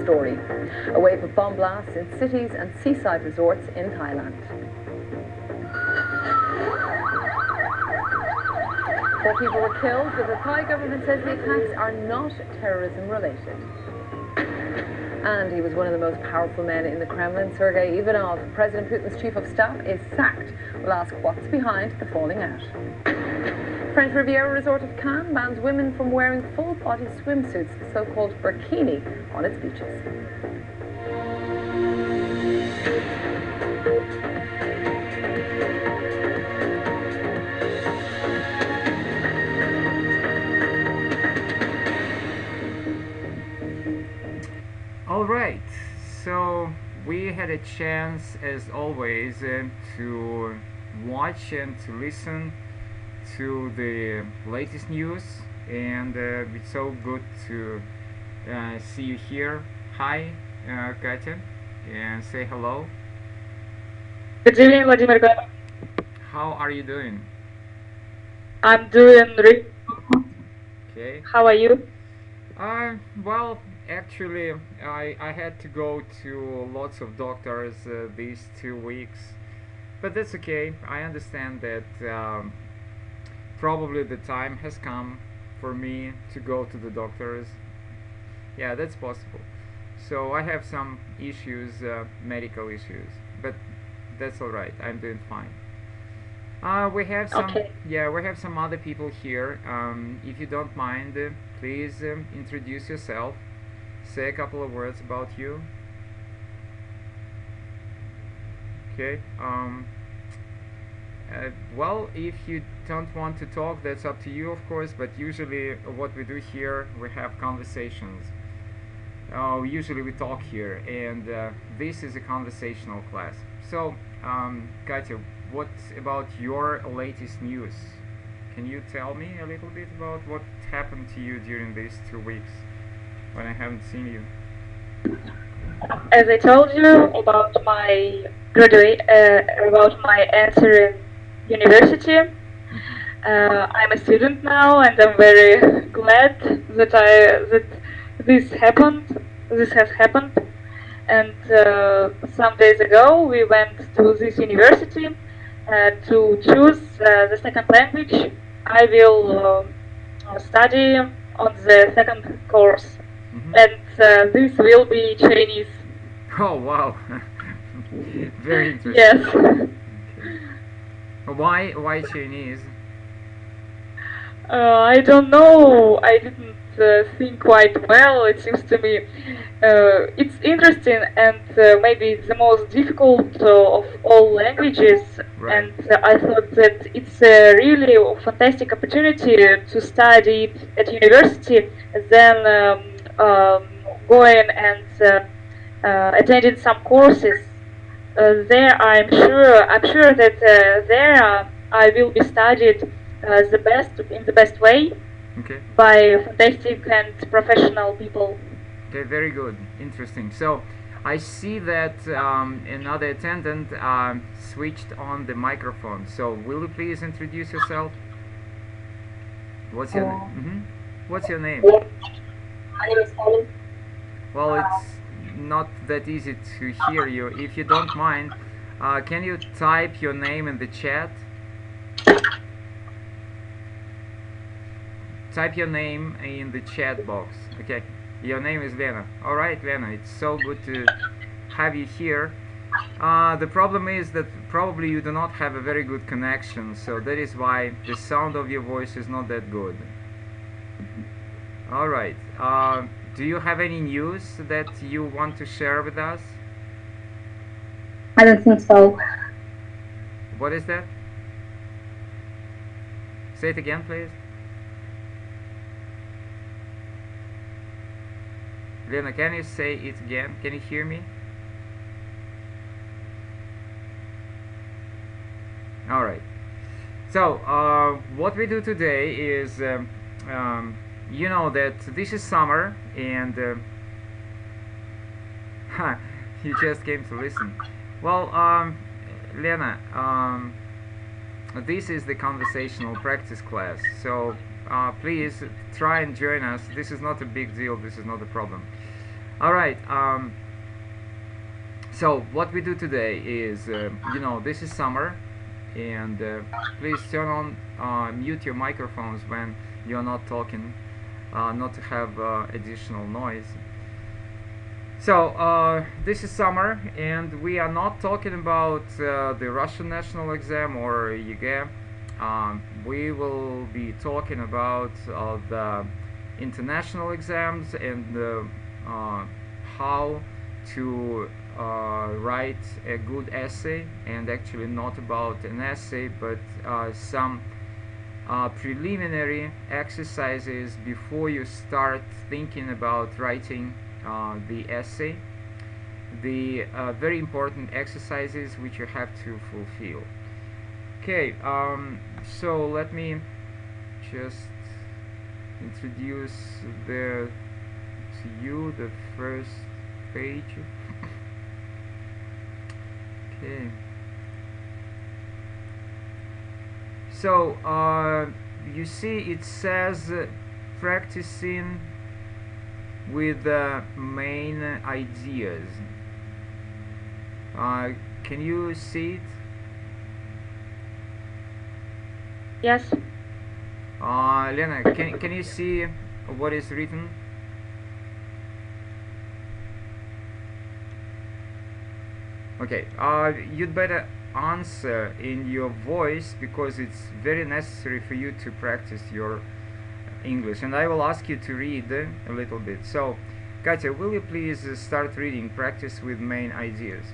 story. A wave of bomb blasts in cities and seaside resorts in Thailand. 4 people were killed, but the Thai government says the attacks are not terrorism related. And he was one of the most powerful men in the Kremlin, Sergei Ivanov. President Putin's chief of staff is sacked. We'll ask what's behind the falling out. French Riviera resort of Cannes bans women from wearing full-body swimsuits, the so-called burkini, on its beaches. All right, so we had a chance, as always, to watch and to listen to the latest news, and it's so good to see you here. Hi, Katya, and say hello. Good evening, Vladimir. How are you doing? I'm doing really good. Okay. How are you? Well, actually, I had to go to lots of doctors these 2 weeks, but that's okay. I understand that probably the time has come for me to go to the doctors. Yeah, that's possible. So I have some issues, medical issues, but that's all right. I'm doing fine. We have some, Okay. yeah, we have some other people here. If you don't mind, please introduce yourself. Say a couple of words about you. Okay. Well, if you don't want to talk, that's up to you, of course. But usually, what we do here, we have conversations. Usually, we talk here, and this is a conversational class. So, Katya, what about your latest news? Can you tell me a little bit about what happened to you during these 2 weeks when I haven't seen you? As I told you about my about my answer in university, I'm a student now, and I'm very glad that that this happened. This has happened, and some days ago we went to this university to choose the second language I will study on the second course, and this will be Chinese. Oh wow, very interesting. Yes. Why Chinese? I don't know. I didn't think quite well. It seems to me it's interesting and maybe the most difficult of all languages. Right. And I thought that it's a really fantastic opportunity to study at university, then going and attending some courses. There, I'm sure that there I will be studied in the best way Okay. by fantastic and professional people. Okay, very good. Interesting. So, I see that another attendant switched on the microphone. So, will you please introduce yourself? What's your name? What's your name? My name is Ellen. Well, it's not that easy to hear you. If you don't mind, can you type your name in the chat? Type your name in the chat box. Okay, your name is Lena. All right, Lena, it's so good to have you here. The problem is that probably you do not have a very good connection, so that is why the sound of your voice is not that good. All right. Do you have any news that you want to share with us? I don't think so. What is that? Say it again, please. Lena, can you say it again? Can you hear me? All right. So, what we do today is, you know that this is summer, and you just came to listen. Well, Lena, this is the conversational practice class, so please try and join us. This is not a big deal. This is not a problem. All right. So what we do today is, you know, this is summer, and please turn on, mute your microphones when you're not talking, not to have additional noise. So this is summer, and we are not talking about the Russian national exam or ЕГЭ. We will be talking about the international exams and how to write a good essay, and actually not about an essay, but some preliminary exercises before you start thinking about writing the essay. The very important exercises which you have to fulfill. Okay, so let me just introduce to you the first page. Okay. So you see it says practicing with the main ideas. Can you see it? Yes. Lena, can you see what is written? Okay, you'd better answer in your voice, because it's very necessary for you to practice your English, and I will ask you to read a little bit. So, Katya, will you please start reading practice with main ideas?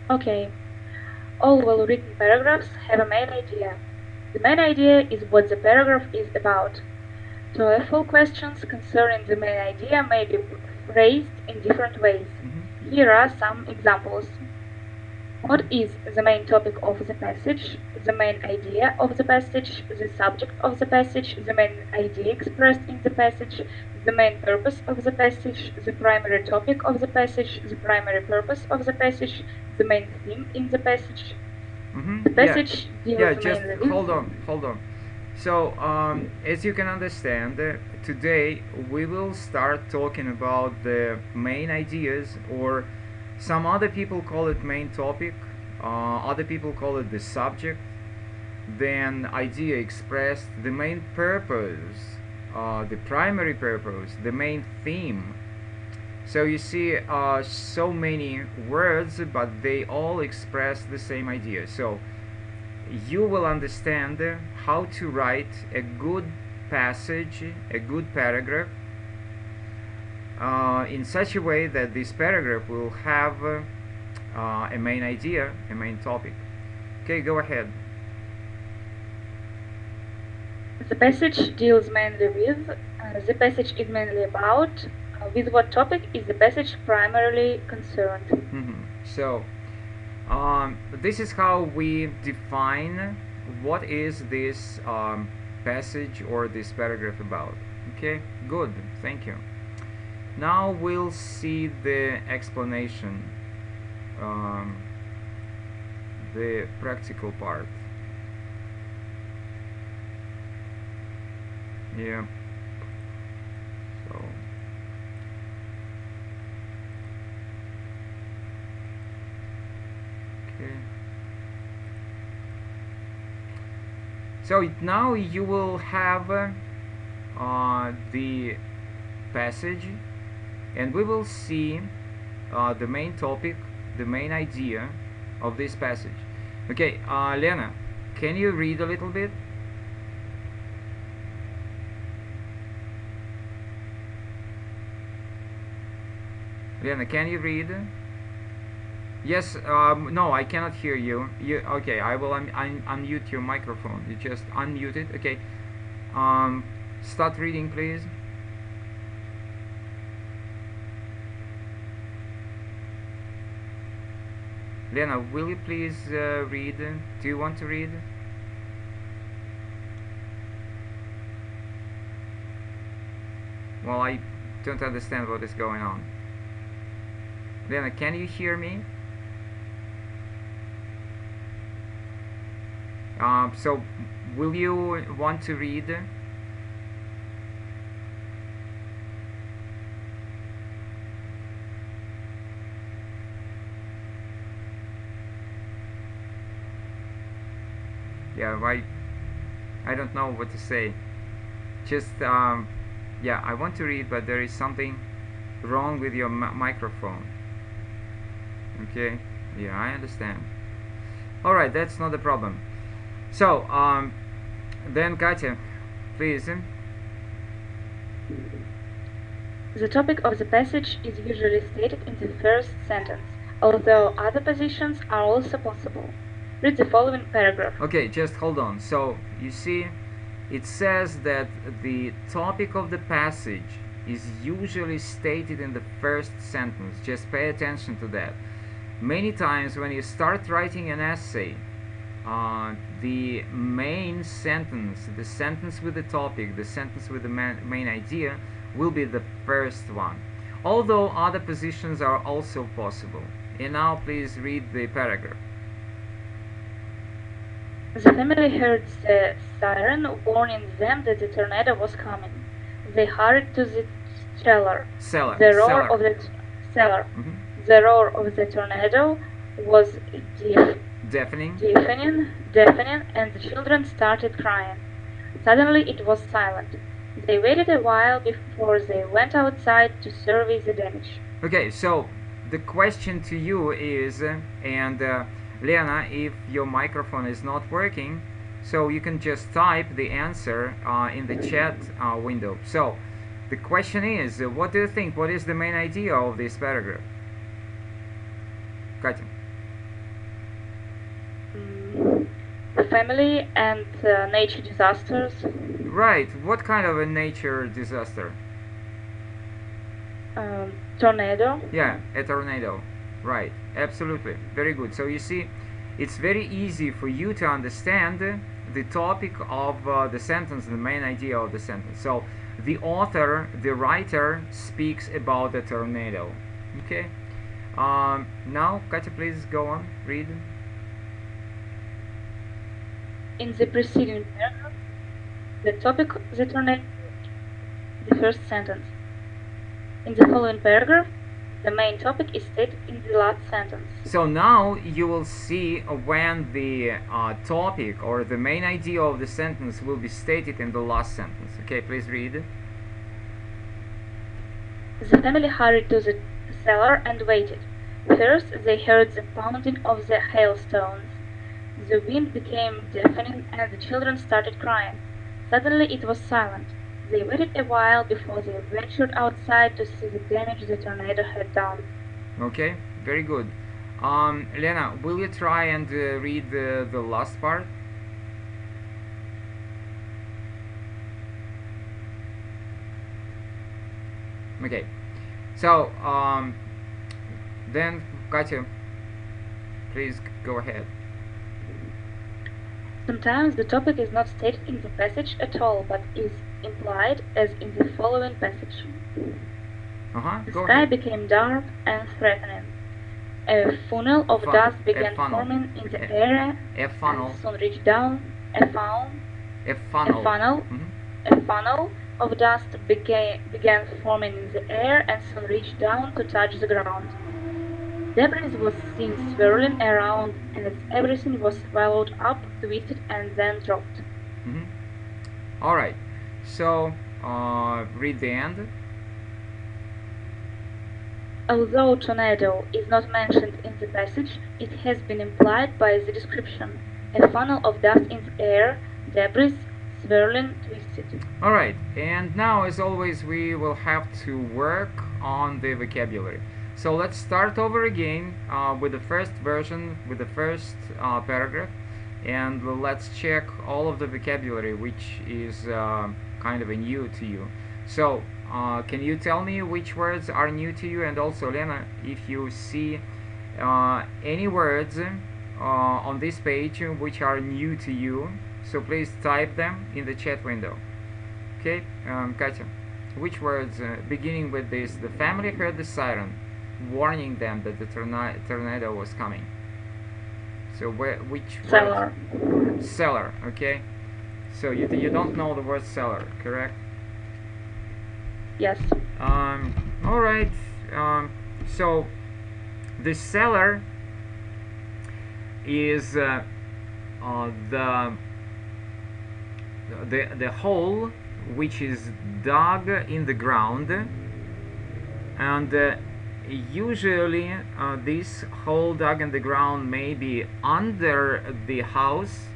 Okay. All well-written paragraphs have a main idea. The main idea is what the paragraph is about. TOEFL questions concerning the main idea may be phrased in different ways. Here are some examples. What is the main topic of the passage, the main idea of the passage, the subject of the passage, the main idea expressed in the passage, the main purpose of the passage, the primary topic of the passage, the primary purpose of the passage, the main theme in the passage. The passage deals just mainly with... hold on. So, as you can understand, today we will start talking about the main ideas, or some other people call it main topic, other people call it the subject, then idea expressed, the main purpose, the primary purpose, the main theme. So you see so many words, but they all express the same idea. So you will understand how to write a good passage, a good paragraph, in such a way that this paragraph will have a main idea, a main topic. Okay, go ahead. The passage deals mainly with, the passage is mainly about, with what topic is the passage primarily concerned. So, this is how we define what is this passage or this paragraph about. Okay, good, thank you. Now we'll see the explanation, the practical part. Yeah. So. Okay. So now you will have the passage, and we will see the main topic, the main idea of this passage. Okay, Lena, can you read a little bit? Lena, can you read? Yes, no, I cannot hear you. Okay, I will unmute your microphone. You just unmute it. Okay, start reading, please. Lena, will you please read? Do you want to read? Well, I don't understand what is going on. Lena, can you hear me? So, will you want to read? Yeah, I don't know what to say. Just yeah, I want to read, but there is something wrong with your microphone. Okay, yeah, I understand. All right, that's not a problem. So then Katya, please. The topic of the passage is usually stated in the first sentence, although other positions are also possible. Read the following paragraph. Okay, just hold on. So you see, it says that the topic of the passage is usually stated in the first sentence. Just pay attention to that. Many times when you start writing an essay, the main sentence, the sentence with the topic, the sentence with the main idea will be the first one, although other positions are also possible. And now please read the paragraph. The family heard the siren warning them that the tornado was coming. They hurried to the cellar. The roar of the cellar. The roar of the tornado was deafening, and the children started crying. Suddenly it was silent. They waited a while before they went outside to survey the damage. Okay, so the question to you is, and Lena, if your microphone is not working, so you can just type the answer in the chat window. So the question is, what do you think? What is the main idea of this paragraph? Katya. Family and nature disasters. Right. What kind of a nature disaster? Tornado. Yeah, a tornado. Right. Absolutely. Very good. So you see, it's very easy for you to understand the topic of the sentence, the main idea of the sentence. So the author, the writer, speaks about a tornado. Okay. Now, Katya, please go on. Read. In the preceding paragraph, the topic of the tornado, the first sentence. In the following paragraph, the main topic is stated in the last sentence. So now you will see when the topic or the main idea of the sentence will be stated in the last sentence. Okay, please read. The family hurried to the cellar and waited. First, they heard the pounding of the hailstones. The wind became deafening and the children started crying. Suddenly it was silent. They waited a while before they ventured outside to see the damage the tornado had done. Okay, very good. Lena, will you try and read the last part? Okay, so then Katya, please go ahead. Sometimes the topic is not stated in the passage at all, but is implied, as in the following passage. The sky became dark and threatening. A funnel of dust began forming in the air and soon reached down. A funnel of dust began forming in the air and soon reached down to touch the ground. Debris was seen swirling around as everything was swallowed up, twisted, and then dropped. Alright, so read the end. Although tornado is not mentioned in the passage, it has been implied by the description. A funnel of dust in the air, debris, swirling, twisted. Alright, and now as always we will have to work on the vocabulary. So let's start over again with the first version, with the first paragraph, and let's check all of the vocabulary which is kind of new to you. So can you tell me which words are new to you? And also, Lena, if you see any words on this page which are new to you, so please type them in the chat window. Okay, Katya, which words beginning with this? The family heard the siren warning them that the tornado was coming. So which cellar word? Cellar. Okay, so you don't know the word cellar, correct? Yes. All right. So the cellar is the the hole which is dug in the ground, and usually this hole dug in the ground may be under the house,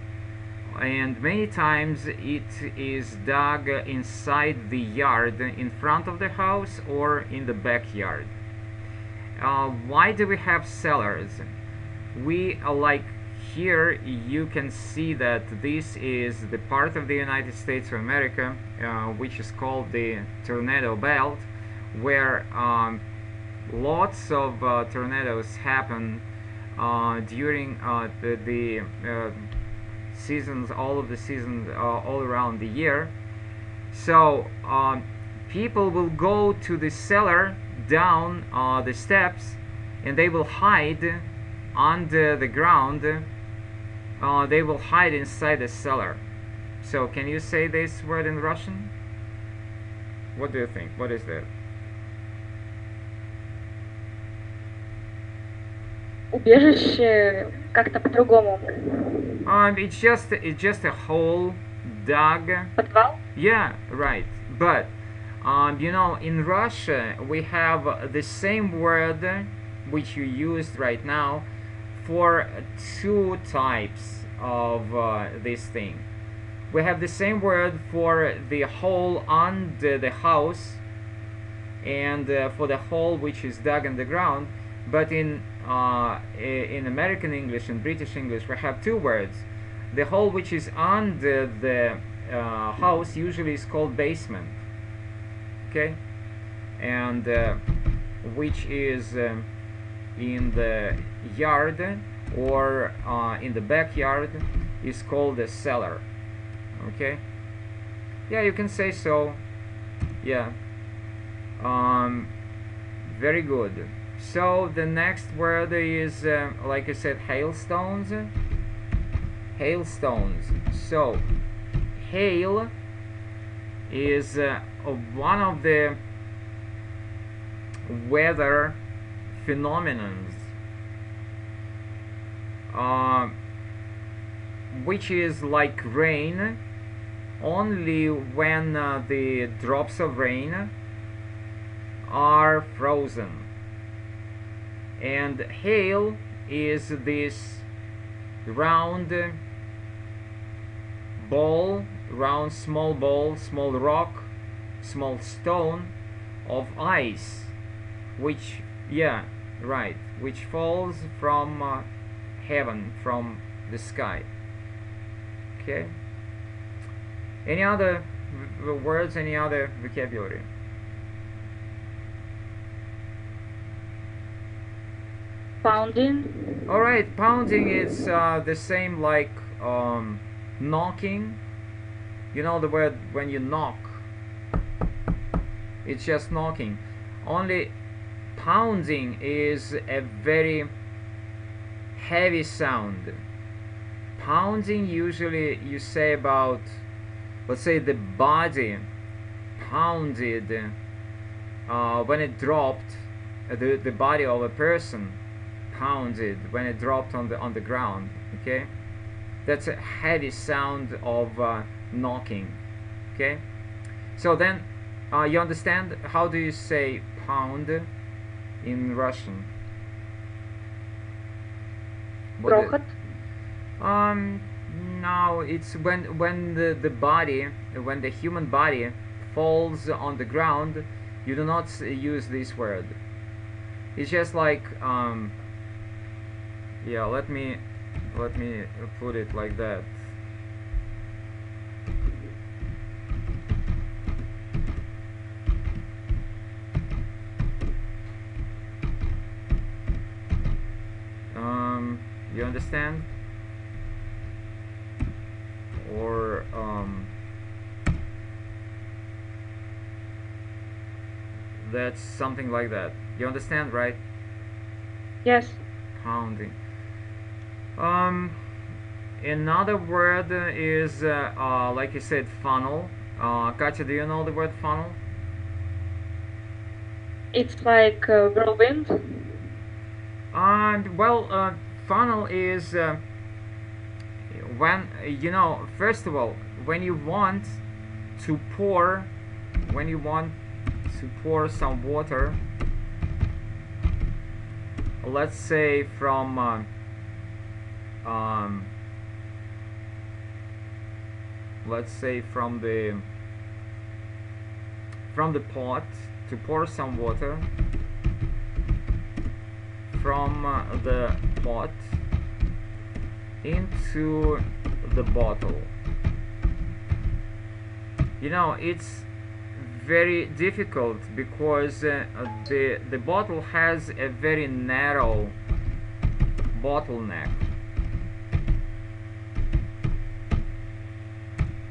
and many times it is dug inside the yard, in front of the house or in the backyard. Why do we have cellars? We like here you can see that this is the part of the United States of America which is called the tornado belt, where lots of tornadoes happen during the seasons, all of the seasons all around the year. So people will go to the cellar down the steps, and they will hide under the ground. They will hide inside the cellar. So can you say this word in Russian? What do you think? What is that? Убежище как-то по-другому. It's just a hole dug. Подвал? Yeah, right. But you know, in Russia we have the same word which you used right now for two types of this thing. We have the same word for the hole under the house and for the hole which is dug in the ground, but in American English and British English we have two words. The hole which is under the house usually is called basement, okay, and which is in the yard or in the backyard is called a cellar. Okay, yeah, you can say so. Yeah, very good. So the next word is like I said, hailstones. Hailstones. So hail is one of the weather phenomenons which is like rain, only when the drops of rain are frozen. And hail is this round ball, round small ball, small rock, small stone of ice, which, yeah, right, which falls from heaven, from the sky. Okay, any other words, any other vocabulary? Pounding. All right, pounding is the same like knocking. You know the word when you knock, it's just knocking. Only pounding is a very heavy sound. Pounding usually you say about, let's say, the body pounded when it dropped, the body of a person pounded when it dropped on the ground. Okay, that's a heavy sound of knocking. Okay, so then you understand how do you say pound in Russian? Грохот. No, it's when the body, when the human body falls on the ground, you do not use this word. It's just like yeah, let me put it like that. You understand? Or that's something like that. You understand, right? Yes. Pounding. Another word is like you said, funnel. Katya, do you know the word funnel? It's like whirlwind. Well, funnel is when you know, first of all, when you want to pour some water, let's say from let's say from the pot, to pour some water from the pot into the bottle. You know, it's very difficult because the bottle has a very narrow bottleneck.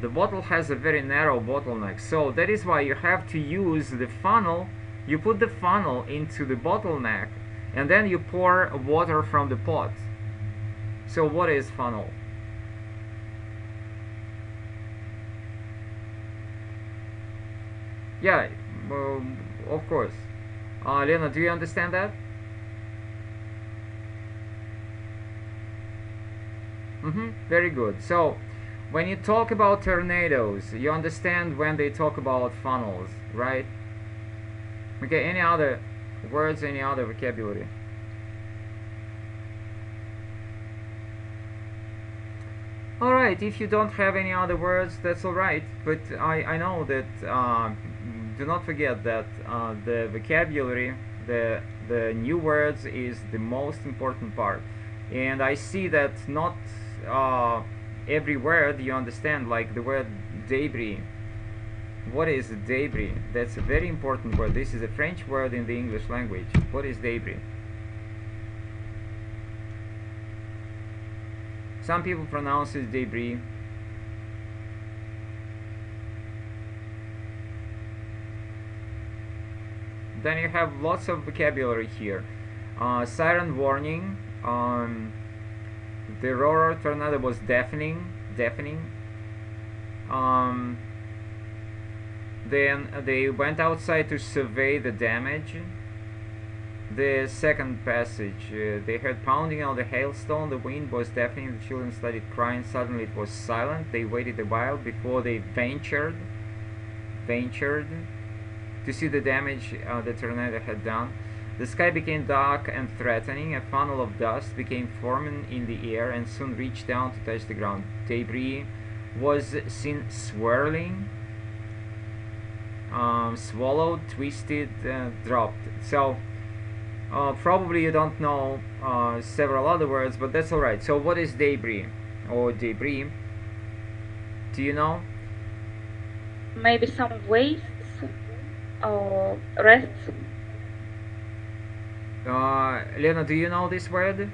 The bottle has a very narrow bottleneck, so that is why you have to use the funnel. You put the funnel into the bottleneck and then you pour water from the pot. So what is funnel? Yeah, of course. Lena, do you understand that? Very good. So when you talk about tornadoes, you understand when they talk about funnels, right? Okay, any other words, any other vocabulary? Alright, if you don't have any other words, that's alright, but I know that do not forget that the vocabulary, the new words is the most important part. And I see that not every word you understand, like the word débris. What is débris? That's a very important word. This is a French word in the English language. What is débris? Some people pronounce it débris. Then you have lots of vocabulary here. Siren warning. The roar tornado was deafening. Then they went outside to survey the damage. The second passage, they heard pounding on the hailstone, the wind was deafening, the children started crying, suddenly it was silent, they waited a while before they ventured to see the damage the tornado had done. The sky became dark and threatening, a funnel of dust became forming in the air and soon reached down to touch the ground. Debris was seen swirling, swallowed, twisted, dropped. So probably you don't know several other words, but that's alright. So what is debris or debris? Do you know? Maybe some wastes or rests. Lena, do you know this word?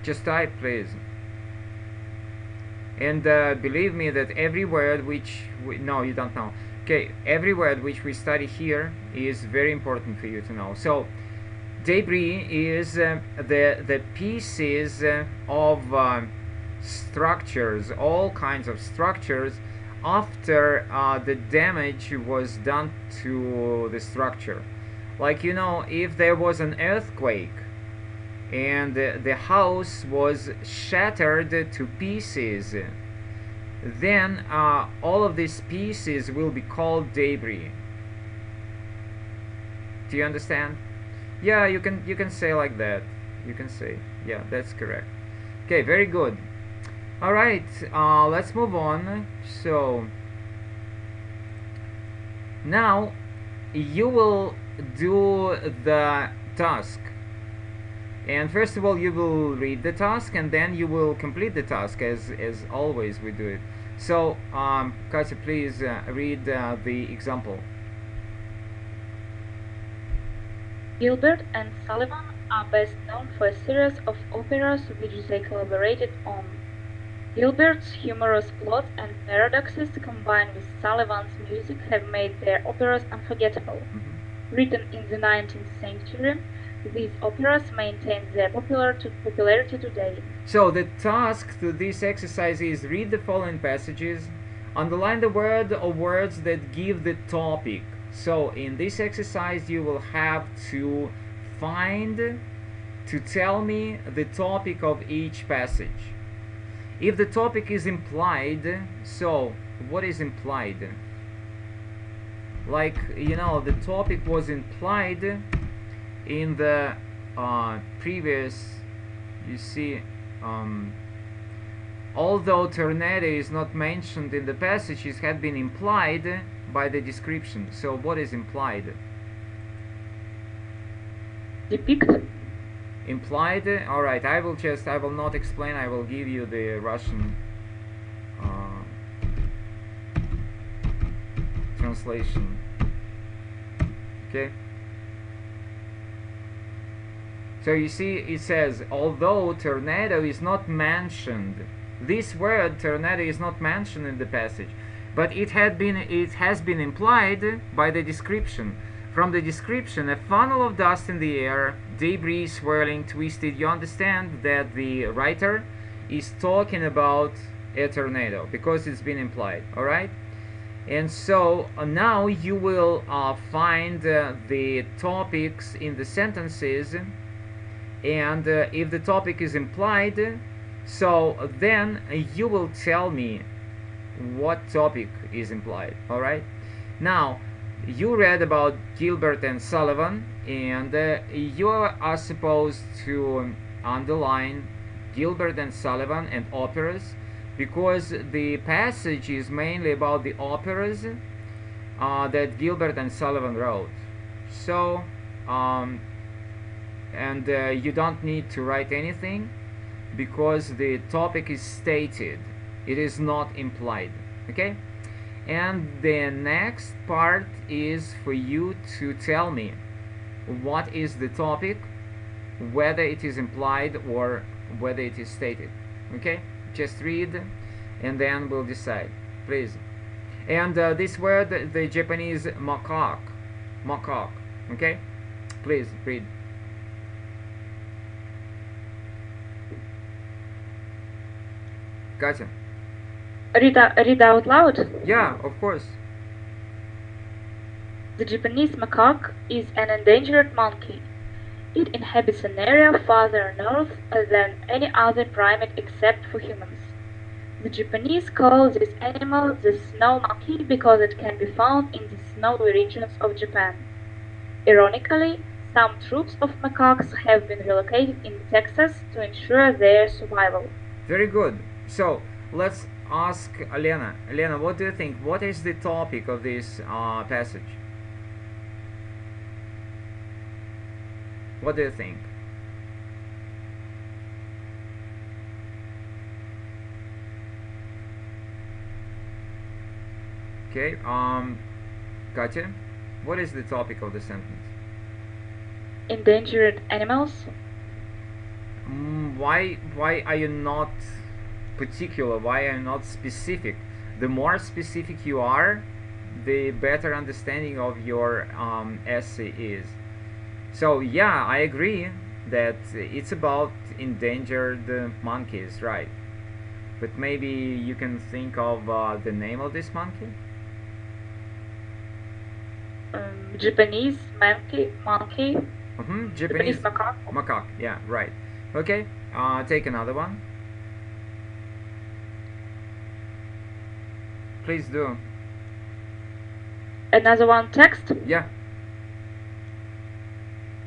Just type, please. And believe me that every word which no, you don't know. Okay, every word which we study here is very important for you to know. So debris is the pieces of structures, all kinds of structures, after the damage was done to the structure. Like, you know, if there was an earthquake and the house was shattered to pieces, then all of these pieces will be called debris. Do you understand? Yeah, you can say like that. You can say, yeah, that's correct. Okay, very good. All right, let's move on. So now you will do the task, and first of all you will read the task and then you will complete the task as always we do it. So Katya, please read the example. Gilbert and Sullivan are best known for a series of operas which they collaborated on. Gilbert's humorous plot and paradoxes combined with Sullivan's music have made their operas unforgettable. Written in the 19th century, these operas maintain their popularity today. So the task to this exercise is read the following passages, underline the word or words that give the topic So in this exercise you will have to tell me the topic of each passage. If the topic is implied, so what is implied? Like, you know, the topic was implied in the previous, you see, although tornado is not mentioned in the passage, it had been implied by the description. So what is implied? Depict. Implied. All right, I will not explain, I will give you the Russian translation. Okay, so you see it says, although tornado is not mentioned, this word tornado is not mentioned in the passage, but it has been implied by the description. From the description, a funnel of dust in the air, debris swirling, twisted. You understand that the writer is talking about a tornado because it's been implied. All right, and so now you will find the topics in the sentences, and if the topic is implied, so then you will tell me what topic is implied. All right, now you read about Gilbert and Sullivan, and you are supposed to underline Gilbert and Sullivan and operas, because the passage is mainly about the operas that Gilbert and Sullivan wrote. So and you don't need to write anything because the topic is stated, it is not implied. Okay, and the next part is for you to tell me what is the topic, whether it is implied or whether it is stated. Okay, just read and then we'll decide, please. And this word, the Japanese macaque, okay, please read. Gotcha. Read out loud. Yeah, of course. The Japanese macaque is an endangered monkey. It inhabits an area farther north than any other primate except for humans. The Japanese call this animal the snow monkey because it can be found in the snowy regions of Japan. Ironically, some troops of macaques have been relocated in Texas to ensure their survival. Very good. So let's ask Elena. Elena, what do you think? What is the topic of this passage? What do you think? Okay, gotcha. What is the topic of the sentence? Endangered animals. Why are you not particular? Why are you not specific? The more specific you are, the better understanding of your essay is. So yeah, I agree that it's about endangered monkeys, right? But maybe you can think of the name of this monkey? Japanese monkey. Japanese macaque. Macaque, yeah, right. Okay, take another one. Please do. Another one text. Yeah.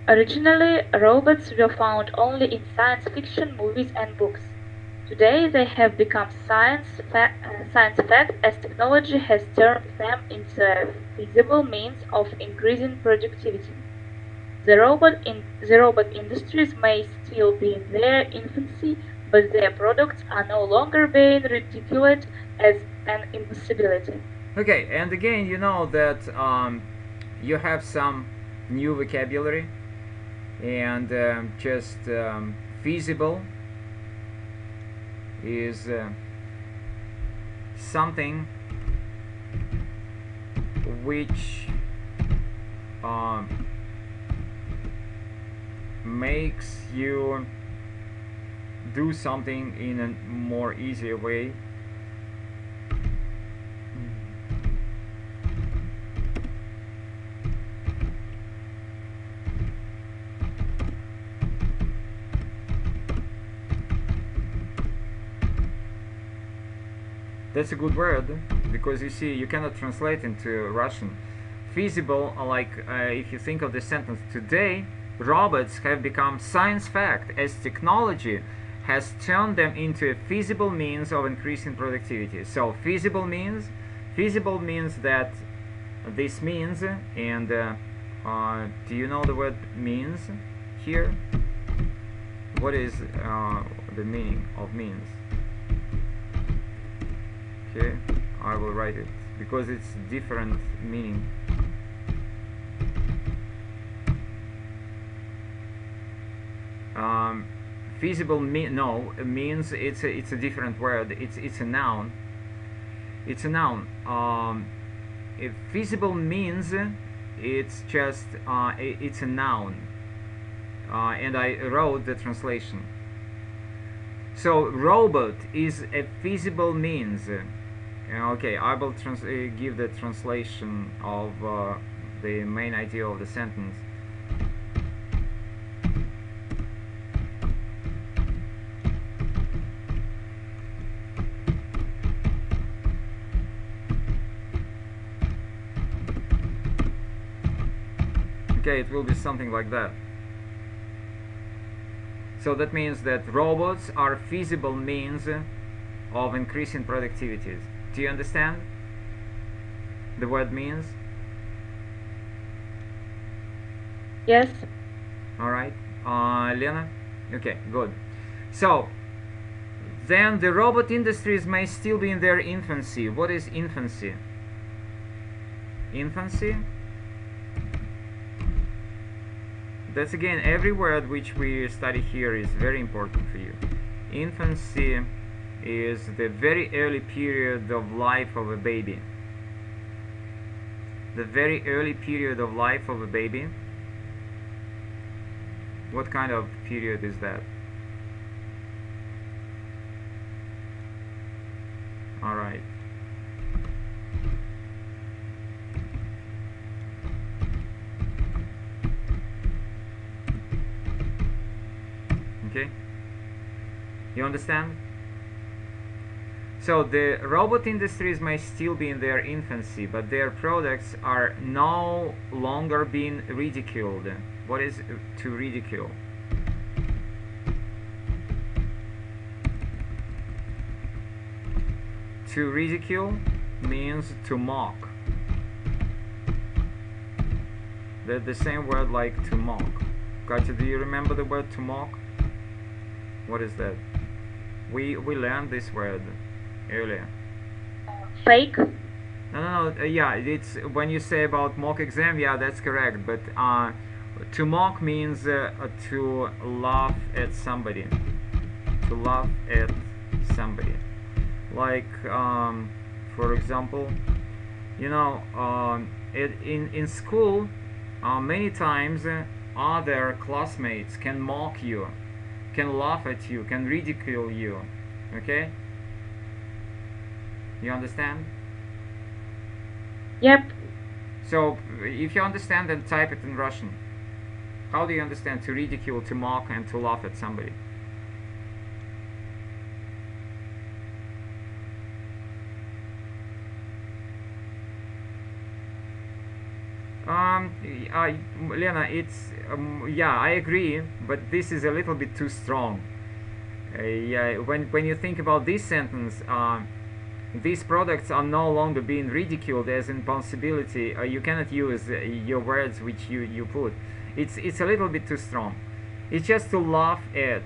Originally, robots were found only in science fiction movies and books. Today, they have become science fact as technology has turned them into a feasible means of increasing productivity. The robot industries may still be in their infancy, but their products are no longer being ridiculed as an impossibility. Okay, and again, you know that you have some new vocabulary, and just feasible is something which makes you do something in a more easier way. That's a good word, because you see, you cannot translate into Russian. Feasible, if you think of the sentence, today robots have become science fact as technology has turned them into a feasible means of increasing productivity. So feasible means that this means, and do you know the word means here? What is the meaning of means? Okay, I will write it because it's different meaning. Feasible means it's a different word. It's a noun. It's a noun. If feasible means it's just it's a noun, and I wrote the translation. So robot is a feasible means. Okay, I will give the translation of the main idea of the sentence. Okay, it will be something like that. So that means that robots are feasible means of increasing productivities. Do you understand the word means? Yes. Alright. Lena? Okay, good. So, then the robot industries may still be in their infancy. What is infancy? Infancy? That's again, every word which we study here is very important for you. Infancy is the very early period of life of a baby. The very early period of life of a baby. What kind of period is that? All right. Okay, you understand? So the robot industries may still be in their infancy, but their products are no longer being ridiculed. What is to ridicule? To ridicule means to mock. They're the same word like to mock. Katya, do you remember the word to mock? What is that? We learned this word earlier. Fake? No. Yeah, it's when you say about mock exam. Yeah, that's correct. But to mock means to laugh at somebody. To laugh at somebody. Like, for example, you know, in school, many times other classmates can mock you, can laugh at you, can ridicule you. Okay? You understand? Yep. So if you understand, then type it in Russian. How do you understand to ridicule, to mock, and to laugh at somebody? Lena, it's yeah, I agree, but this is a little bit too strong. Yeah, when you think about this sentence, these products are no longer being ridiculed as impossibility. You cannot use your words which you put. It's a little bit too strong. It's just to laugh at.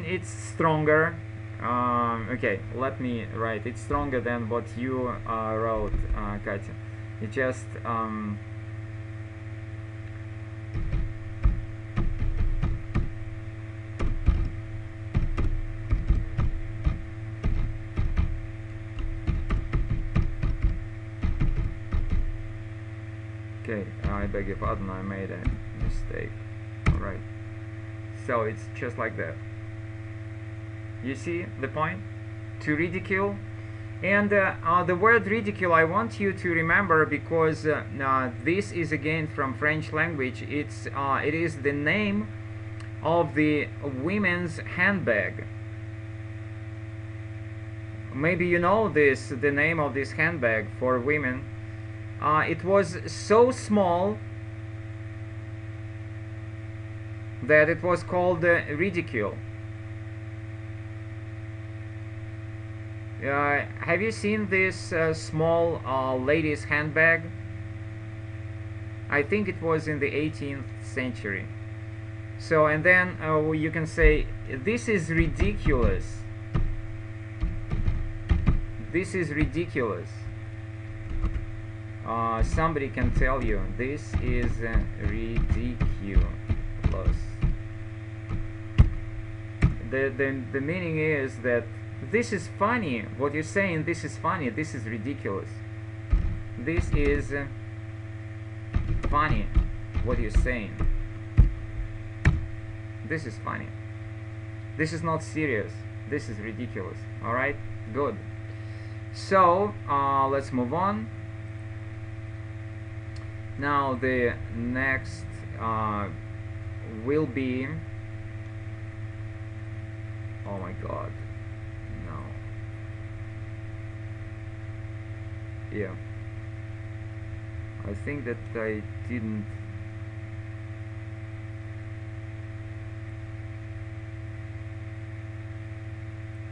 It's stronger. Okay, let me write. It's stronger than what you wrote, Katya. It just okay, I beg your pardon, I made a mistake. Alright, so it's just like that. You see the point? To ridicule. And the word ridicule I want you to remember, because this is again from French language. It is the name of the women's handbag. maybe you know this, the name of this handbag for women. It was so small that it was called ridicule. Have you seen this small ladies handbag? I think it was in the 18th century. So, and then you can say, this is ridiculous. This is ridiculous. Somebody can tell you, this is ridiculous. The meaning is that this is funny. What you're saying, this is funny. This is ridiculous. This is funny. What you're saying. This is funny. This is not serious. This is ridiculous. Alright? Good. So, let's move on. Now the next will be... Oh my god. No. Yeah. I think that I didn't...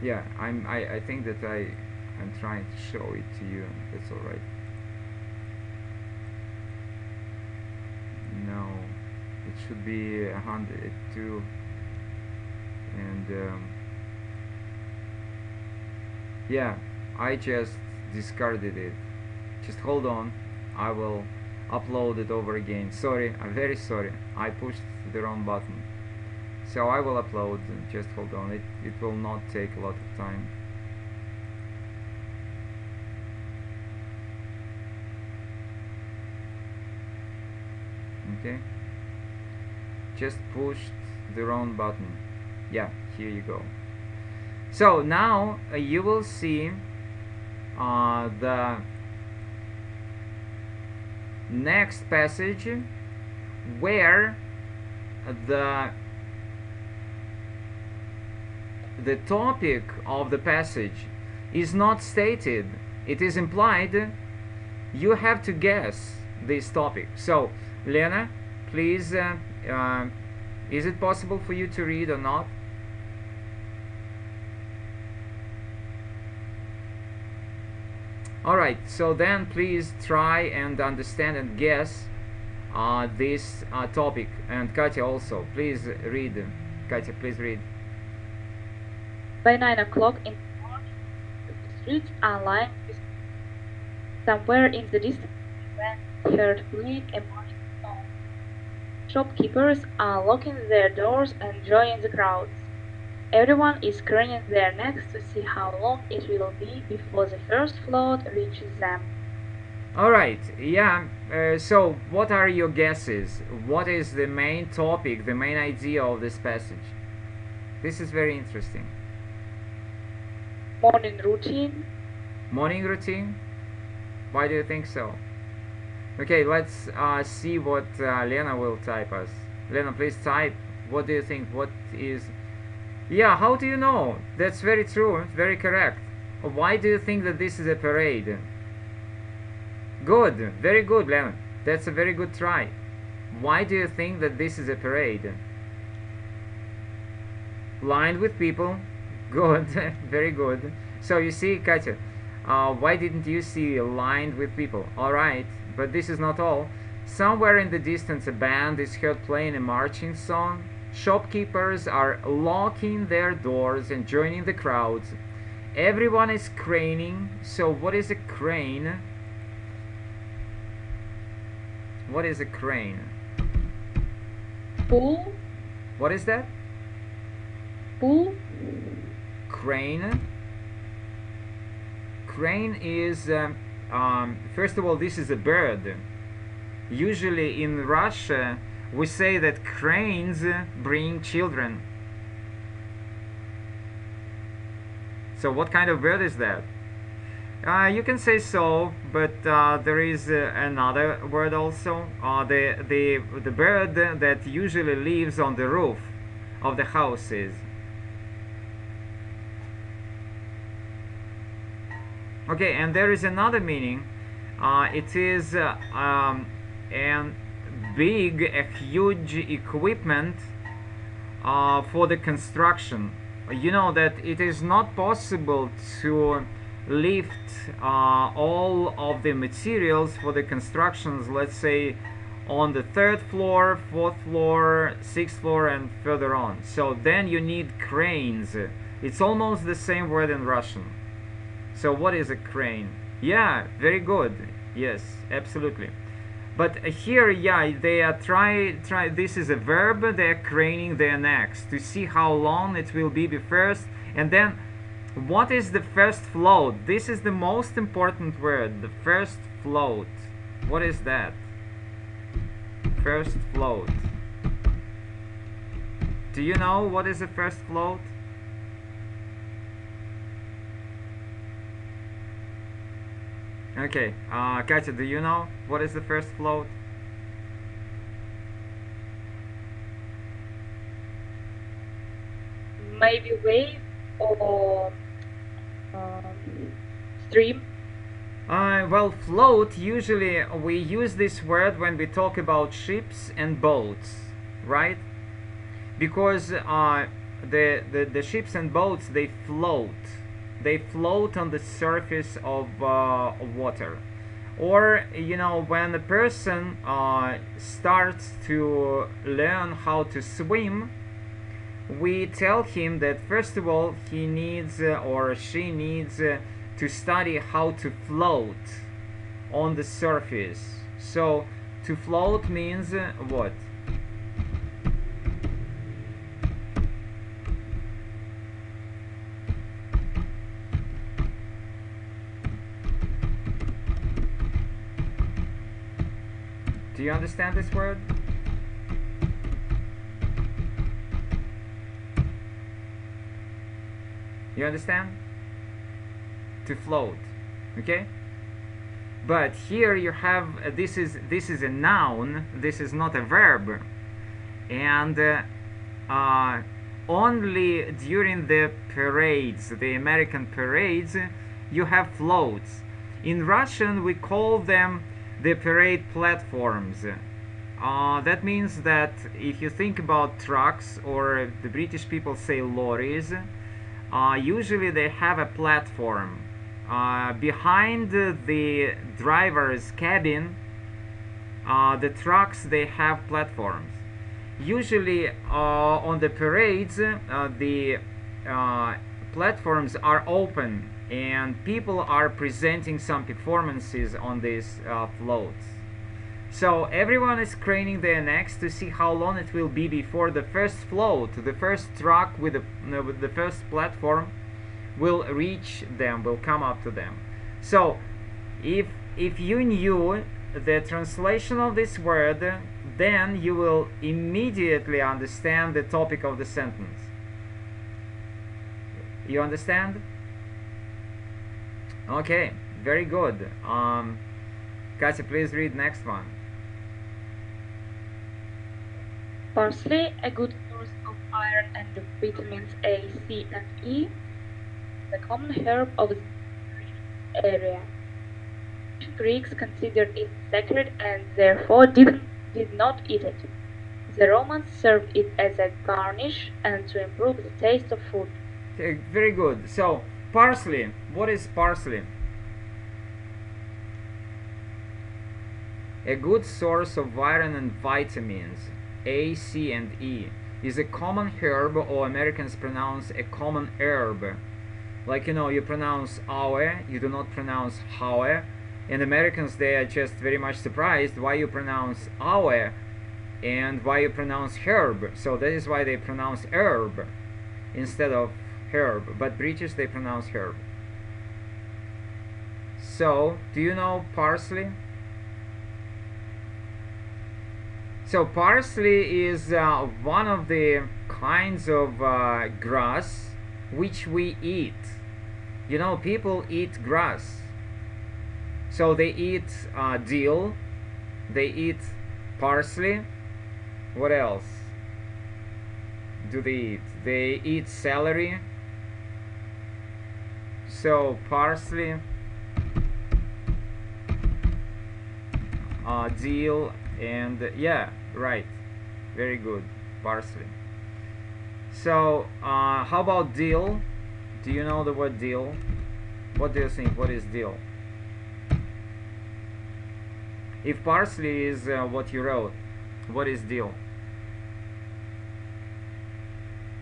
Yeah, I think that I'm trying to show it to you. That's all right. No, it should be 102, and yeah, I just discarded it. Just hold on, I will upload it over again. Sorry, I'm very sorry, I pushed the wrong button. So I will upload, just hold on, it will not take a lot of time. Okay, just pushed the wrong button. Yeah, here you go. So now you will see the next passage where the topic of the passage is not stated, it is implied. You have to guess this topic. So Lena, please, is it possible for you to read or not? Alright, so then please try and understand and guess this topic. And Katya also, please read. Katya, please read. By 9 o'clock in the morning, the streets are lined with somewhere in the distance when heard playing a morning song. Shopkeepers are locking their doors and joining the crowds. Everyone is craning their necks to see how long it will be before the first float reaches them. Alright, yeah, so what are your guesses? What is the main topic, the main idea of this passage? This is very interesting. Morning routine. Morning routine? Why do you think so? Okay, let's see what Lena will type us. Lena, please type. What do you think? What is... Yeah, how do you know? That's very true, very correct. Why do you think that this is a parade? Good, very good, Lena. That's a very good try. Why do you think that this is a parade? Lined with people. Good, very good. So you see, Katya, why didn't you see lined with people? Alright, but this is not all. Somewhere in the distance a band is heard playing a marching song. Shopkeepers are locking their doors and joining the crowds. Everyone is craning. So what is a crane? What is a crane? Pool. What is that? Pool. Crane. Crane is, first of all, this is a bird. Usually in Russia, we say that cranes bring children. So what kind of bird is that? You can say so, but there is another word also. The bird that usually lives on the roof of the houses. Okay, and there is another meaning. It is an big, a huge equipment for the construction. You know that it is not possible to lift all of the materials for the constructions, let's say on the 3rd floor, 4th floor, 6th floor, and further on. So then you need cranes. It's almost the same word in Russian. So what is a crane? Yeah, very good. Yes, absolutely. But here, yeah, they are try. This is a verb. They are craning their necks to see how long it will be first, and then what is the first float? This is the most important word. The first float. What is that? First float. Do you know what is the first float? Okay, Katya, do you know what is the first float? Maybe wave or stream. Well, float, usually we use this word when we talk about ships and boats, right? Because the ships and boats, they float. They float on the surface of water. Or, you know, when a person starts to learn how to swim, we tell him that first of all he needs or she needs to study how to float on the surface. So to float means what? Do you understand this word? You understand? To float, okay? But here you have this is a noun. This is not a verb, and only during the parades, the American parades, you have floats. In Russian, we call them the parade platforms. That means that if you think about trucks, or the British people say lorries, usually they have a platform. Behind the driver's cabin, the trucks, they have platforms. Usually on the parades, the platforms are open and people are presenting some performances on these floats. So everyone is craning their necks to see how long it will be before the first float, the first truck with the first platform will reach them, will come up to them. So if you knew the translation of this word, then you will immediately understand the topic of the sentence. You understand? Okay, very good. Katya, please read next one. Parsley, a good source of iron and vitamins A, C, and E, the common herb of the area. Greeks considered it sacred and therefore did not eat it. The Romans served it as a garnish and to improve the taste of food. Okay, very good. So, parsley. What is parsley? A good source of iron and vitamins A, C, and E is a common herb, or Americans pronounce a common herb. Like, you know, you pronounce aue, you do not pronounce haue. And Americans, they are just very much surprised why you pronounce aue and why you pronounce herb. So that is why they pronounce herb instead of herb. But British, they pronounce herb. So, do you know parsley? So parsley is one of the kinds of grass which we eat. You know, people eat grass. So they eat dill, they eat parsley. What else do they eat? They eat celery. So parsley, dill, and yeah, right, very good, parsley. So how about dill? Do you know the word dill? What do you think? What is dill? If parsley is what you wrote, what is dill?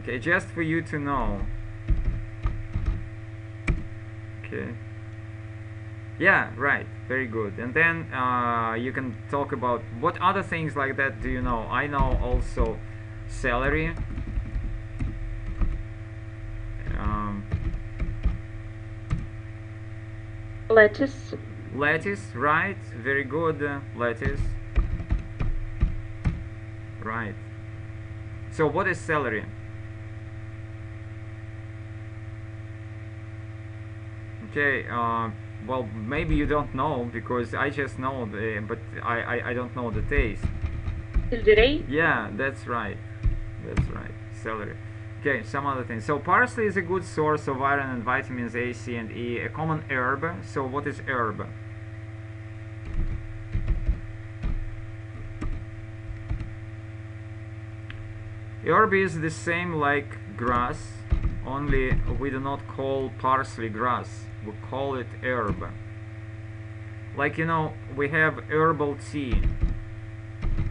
Okay, just for you to know. Okay. Yeah, right. Very good. And then you can talk about what other things like that do you know? I know also celery. Lettuce. Lettuce, right? Very good. Lettuce. Right. So what is celery? Okay, well, maybe you don't know, because I just know, but I don't know the taste. Selderij. Yeah, that's right. That's right. Celery. Okay, some other things. So parsley is a good source of iron and vitamins A, C, and E. A common herb. So what is herb? Herb is the same like grass, only we do not call parsley grass. We call it herb. Like, you know, we have herbal tea.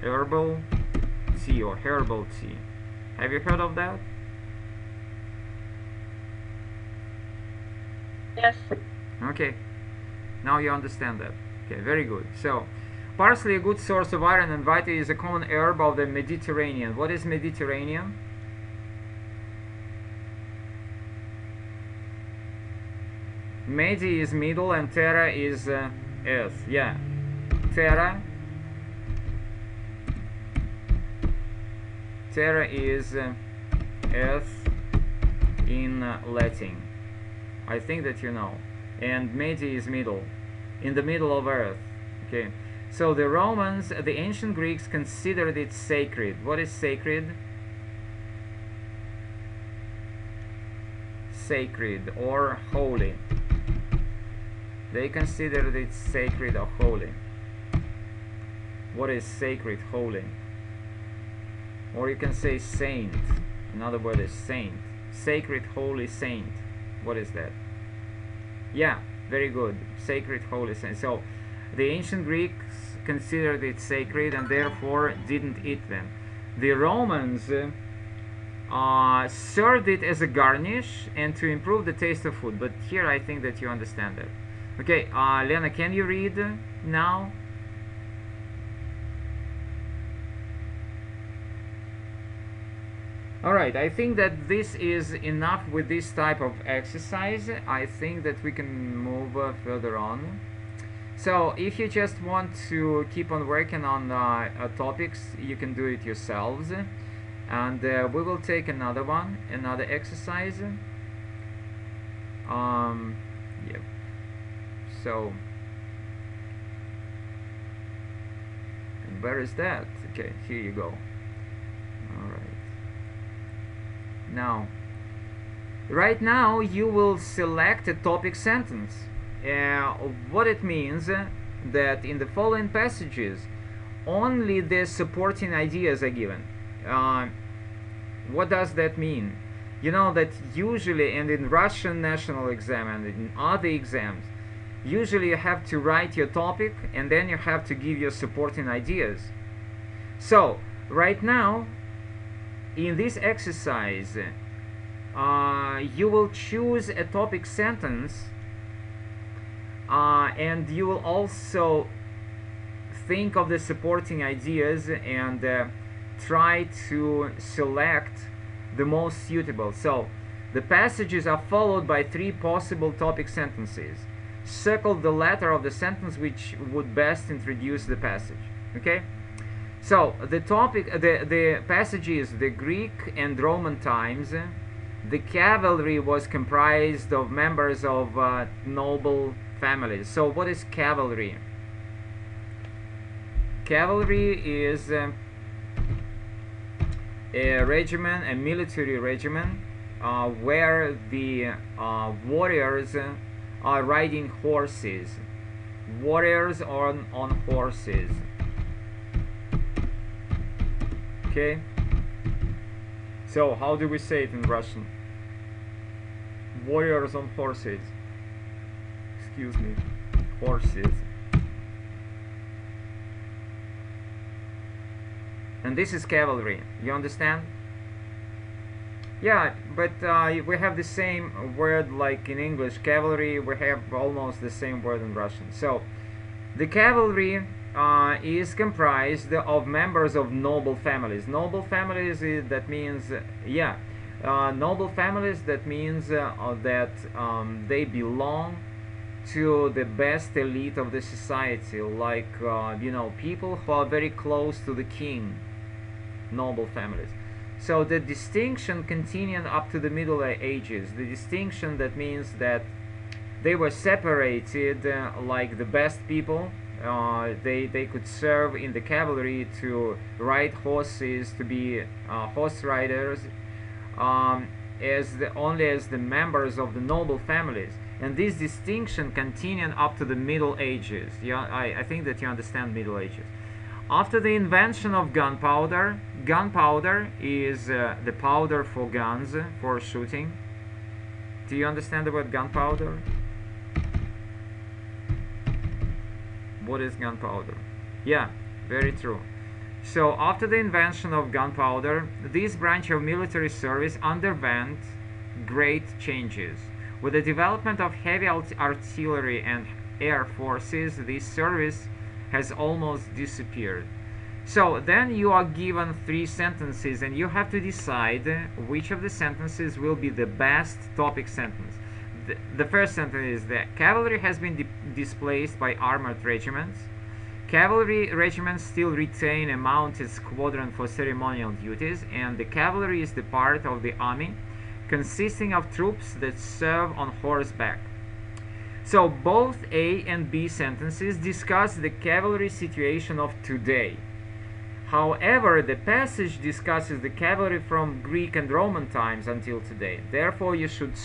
Herbal tea or herbal tea. Have you heard of that? Yes. Okay, now you understand that. Okay, very good. So, parsley, a good source of iron and vitamins, is a common herb of the Mediterranean. What is Mediterranean? Medi is middle and terra is earth. Yeah, terra. Terra is earth in Latin. I think that you know. And Medi is middle, in the middle of earth. Okay. So the Romans, the ancient Greeks considered it sacred. What is sacred? Sacred or holy. They considered it sacred or holy. What is sacred, holy? Or you can say saint. Another word is saint. Sacred, holy, saint. What is that? Yeah, very good. Sacred, holy, saint. So the ancient Greeks considered it sacred and therefore didn't eat them. The Romans served it as a garnish and to improve the taste of food. But here I think that you understand that. Okay, Lena, can you read now? Alright, I think that this is enough with this type of exercise. I think that we can move further on. So, if you just want to keep on working on topics, you can do it yourselves. And we will take another one, another exercise. Yep. So, and where is that? Okay, here you go. Alright. Now, right now you will select a topic sentence. What it means that in the following passages only the supporting ideas are given. What does that mean? You know that usually, and in Russian national exam and in other exams, usually you have to write your topic and then you have to give your supporting ideas. So, right now, in this exercise, you will choose a topic sentence and you will also think of the supporting ideas and try to select the most suitable. So, the passages are followed by 3 possible topic sentences. Circle the letter of the sentence which would best introduce the passage. Okay? So the topic, the passage is the Greek and Roman times. The cavalry was comprised of members of noble families. So what is cavalry? Cavalry is a regiment, a military regiment, where the warriors are riding horses. Warriors on horses. Okay? So, how do we say it in Russian? Warriors on horses. Excuse me. Horses. And this is cavalry. You understand? Yeah, but we have the same word like in English. Cavalry, we have almost the same word in Russian. So, the cavalry is comprised of members of noble families. Noble families, that means, noble families, that means that they belong to the best elite of the society, like, people who are very close to the king. Noble families. So the distinction continued up to the Middle Ages. The distinction, that means that they were separated like the best people. They could serve in the cavalry, to ride horses, to be horse riders, only as the members of the noble families. And this distinction continued up to the Middle Ages. Yeah, I think that you understand Middle Ages. After the invention of gunpowder, gunpowder is the powder for guns, for shooting. Do you understand the word gunpowder? What is gunpowder? Yeah, very true. So after the invention of gunpowder, this branch of military service underwent great changes. With the development of heavy artillery and air forces, this service has almost disappeared. So then you are given 3 sentences, and you have to decide which of the sentences will be the best topic sentence. The first sentence is that cavalry has been displaced by armored regiments. Cavalry regiments still retain a mounted squadron for ceremonial duties, and the cavalry is the part of the army consisting of troops that serve on horseback. So both A and B sentences discuss the cavalry situation of today. However, the passage discusses the cavalry from Greek and Roman times until today. Therefore, you should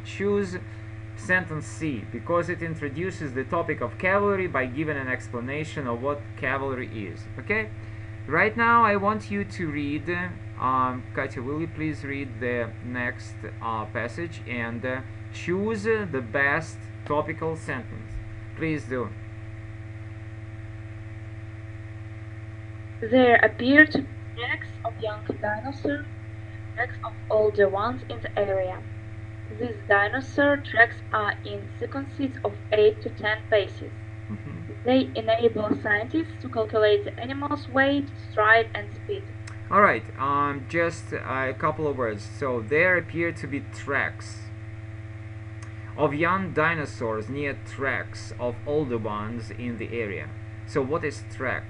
choose sentence C, because it introduces the topic of cavalry by giving an explanation of what cavalry is. Okay? Right now, I want you to read, Katya, will you please read the next passage and choose the best topical sentence. Please do. There appear to be tracks of young dinosaurs, tracks of older ones in the area. These dinosaur tracks are in sequences of 8 to 10 paces. They enable scientists to calculate the animal's weight, stride, and speed. Alright, just a couple of words. So there appear to be tracks of young dinosaurs near tracks of older ones in the area. So what is track?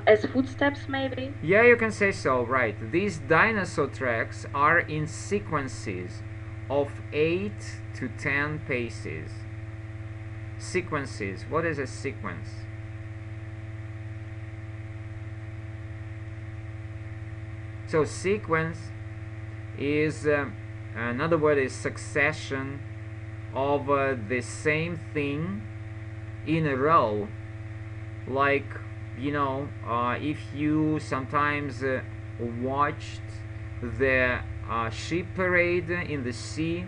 As footsteps, maybe? Yeah, you can say so, right. These dinosaur tracks are in sequences of 8 to 10 paces. Sequences. What is a sequence? So sequence is, another word is succession of the same thing in a row. Like, if you sometimes watched the ship parade in the sea,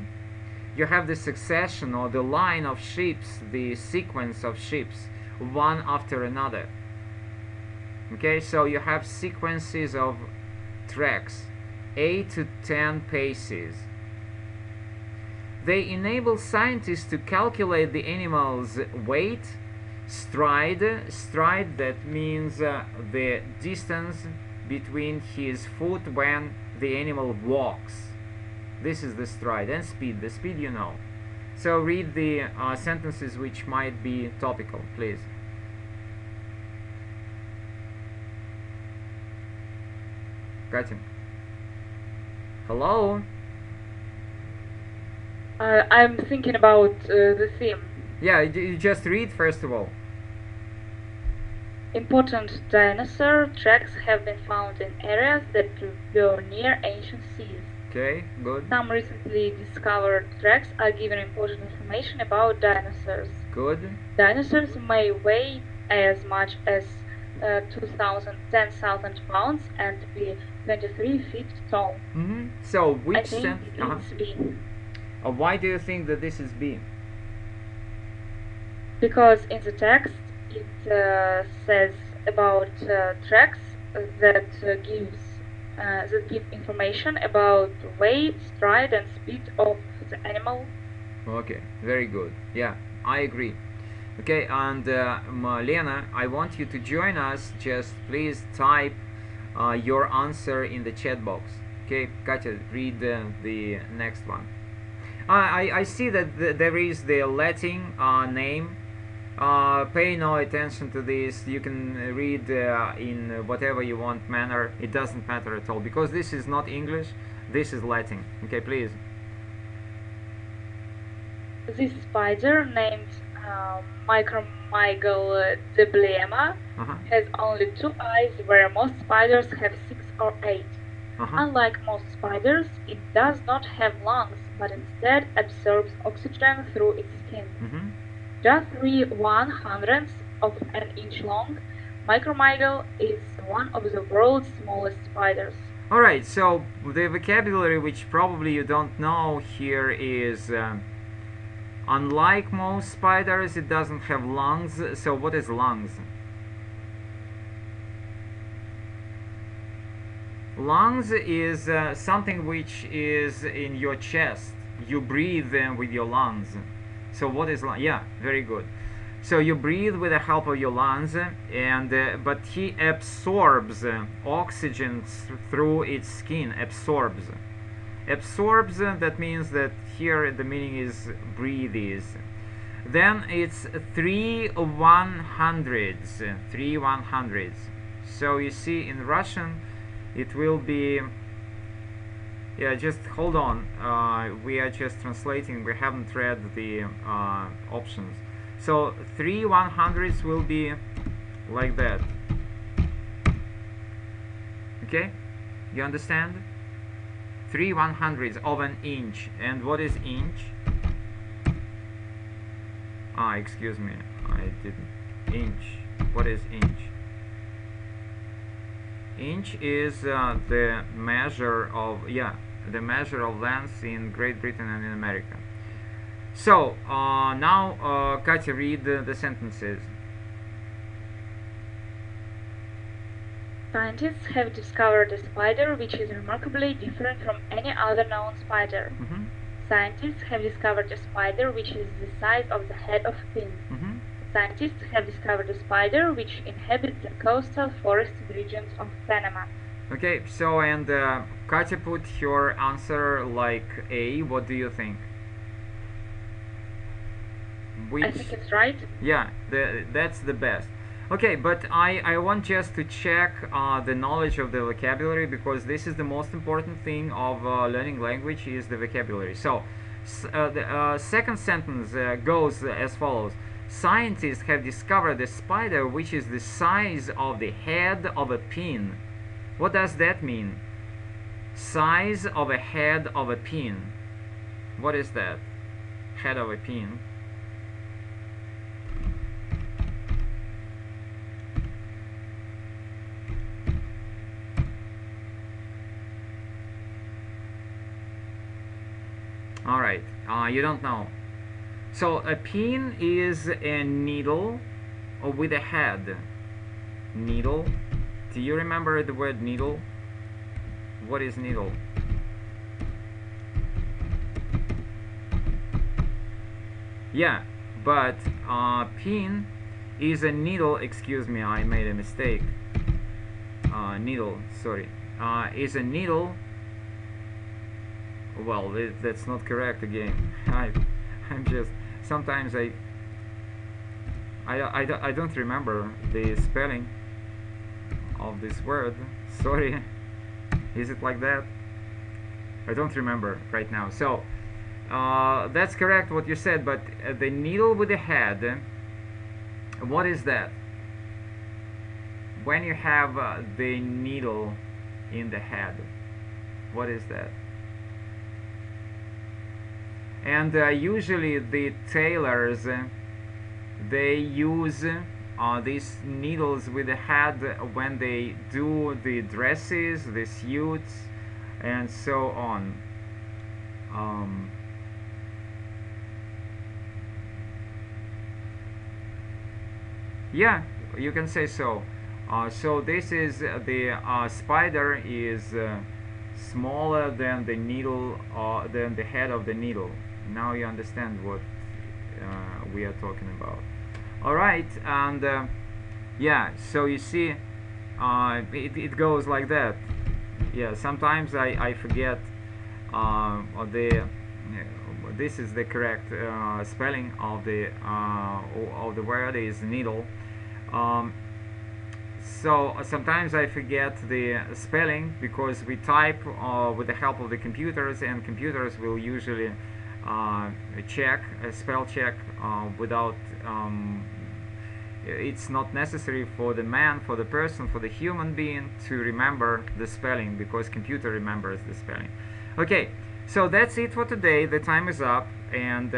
you have the succession or the line of ships, the sequence of ships, one after another. Okay, so you have sequences of tracks, 8 to 10 paces. They enable scientists to calculate the animal's weight, stride, that means the distance between his foot when the animal walks. This is the stride. And speed, the speed you know. So read the sentences which might be topical, please. Katya. Hello? I'm thinking about the theme. Yeah, you just read first of all. Important dinosaur tracks have been found in areas that were near ancient seas. Okay, good. Some recently discovered tracks are given important information about dinosaurs. Good. Dinosaurs may weigh as much as 10,000 pounds and be 23 feet tall. So I which think sentence? it's B. Why do you think that this is B? Because in the text it says about tracks that give information about weight, stride, and speed of the animal. Okay, very good. Yeah, I agree. Okay, and Lena, I want you to join us. Just please type your answer in the chat box. Okay, Katya, read the next one. I see that there is the Latin name. Pay no attention to this. You can read in whatever you want manner. It doesn't matter at all because this is not English. This is Latin. Okay, please. This spider named Micromygal deblema has only 2 eyes, where most spiders have 6 or 8. Unlike most spiders, it does not have lungs, but instead absorbs oxygen through its skin. Just 3/100ths of an inch long, Micromygal is one of the world's smallest spiders. Alright, so the vocabulary which probably you don't know here is unlike most spiders, it doesn't have lungs. So what is lungs? Lungs is something which is in your chest. You breathe with your lungs. So what is lung? Yeah, very good. So you breathe with the help of your lungs, and but he absorbs oxygen through its skin. Absorbs. That means that here the meaning is breathes. Then it's 3/100ths. 3/100ths. So you see in Russian it will be, yeah, just hold on, we are just translating, we haven't read the options. So 3/100ths will be like that. Okay, you understand? 3/100ths of an inch. And what is inch? Excuse me, I didn't. Inch. What is inch? Inch is the measure of, the measure of length in Great Britain and in America. So now Katya, read the sentences. Scientists have discovered a spider which is remarkably different from any other known spider. Scientists have discovered a spider which is the size of the head of a pin. Scientists have discovered a spider which inhabits the coastal forested regions of Panama. Okay, so and Katya put your answer like A. What do you think? Which, I think it's right. Yeah, that's the best. Okay, but I want just to check the knowledge of the vocabulary, because this is the most important thing of learning language, is the vocabulary. So the second sentence goes as follows. Scientists have discovered a spider which is the size of the head of a pin. What does that mean? Size of a head of a pin. What is that? Head of a pin. Alright, you don't know. So a pin is a needle with a head. Needle. Do you remember the word needle? What is needle? Yeah, but pin is a needle. Excuse me, I made a mistake. Needle, sorry. Is a needle. Well, that's not correct again. I'm just, sometimes I don't remember the spelling of this word. Sorry. Is it like that? I don't remember right now. So that's correct what you said, but the needle with the head, what is that? When you have the needle in the head, what is that? And usually the tailors, they use these needles with the head when they do the dresses, the suits, and so on. Yeah, you can say so. So this is the spider is smaller than the needle, than the head of the needle. Now you understand what we are talking about. All right, and yeah, so you see, it goes like that. Yeah, sometimes I forget this is the correct spelling of the word is needle. So sometimes I forget the spelling because we type with the help of the computers, and computers will usually check, spell check without it's not necessary for the man, for the person, for the human being to remember the spelling, because computer remembers the spelling. Okay, so that's it for today. The time is up, and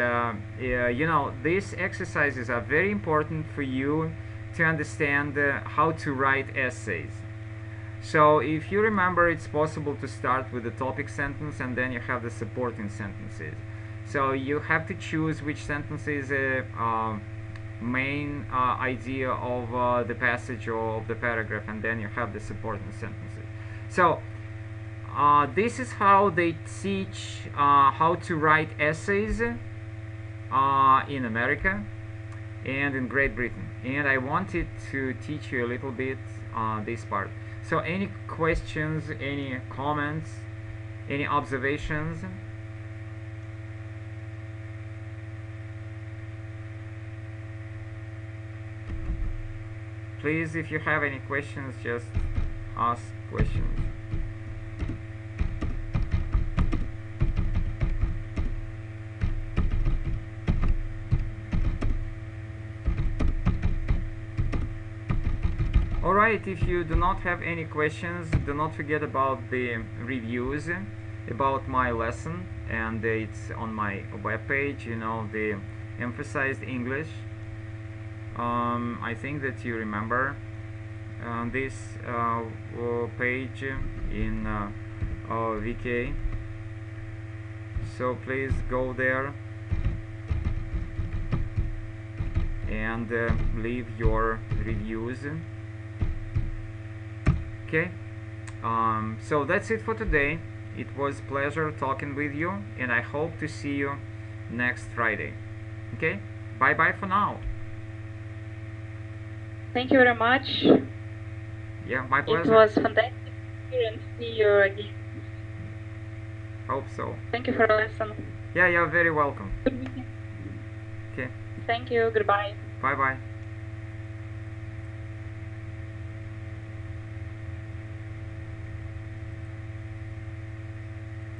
you know, these exercises are very important for you to understand how to write essays. So if you remember, it's possible to start with the topic sentence, and then you have the supporting sentences. So you have to choose which sentence is a main idea of the passage or of the paragraph, and then you have the supporting sentences. So this is how they teach how to write essays in America and in Great Britain, and I wanted to teach you a little bit this part. So any questions, any comments, any observations? Please, if you have any questions, just ask questions. Alright, if you do not have any questions, do not forget about the reviews about my lesson, and it's on my webpage, you know, the emphasized English. I think that you remember this page in VK, so please go there and leave your reviews. Okay, so that's it for today. It was a pleasure talking with you, and I hope to see you next Friday. Okay, bye bye for now. Thank you very much. Yeah, my pleasure. It was fantastic and see you again. Hope so. Thank you for the lesson. Yeah, you're very welcome. Good weekend. Okay, Thank you. Goodbye. bye bye.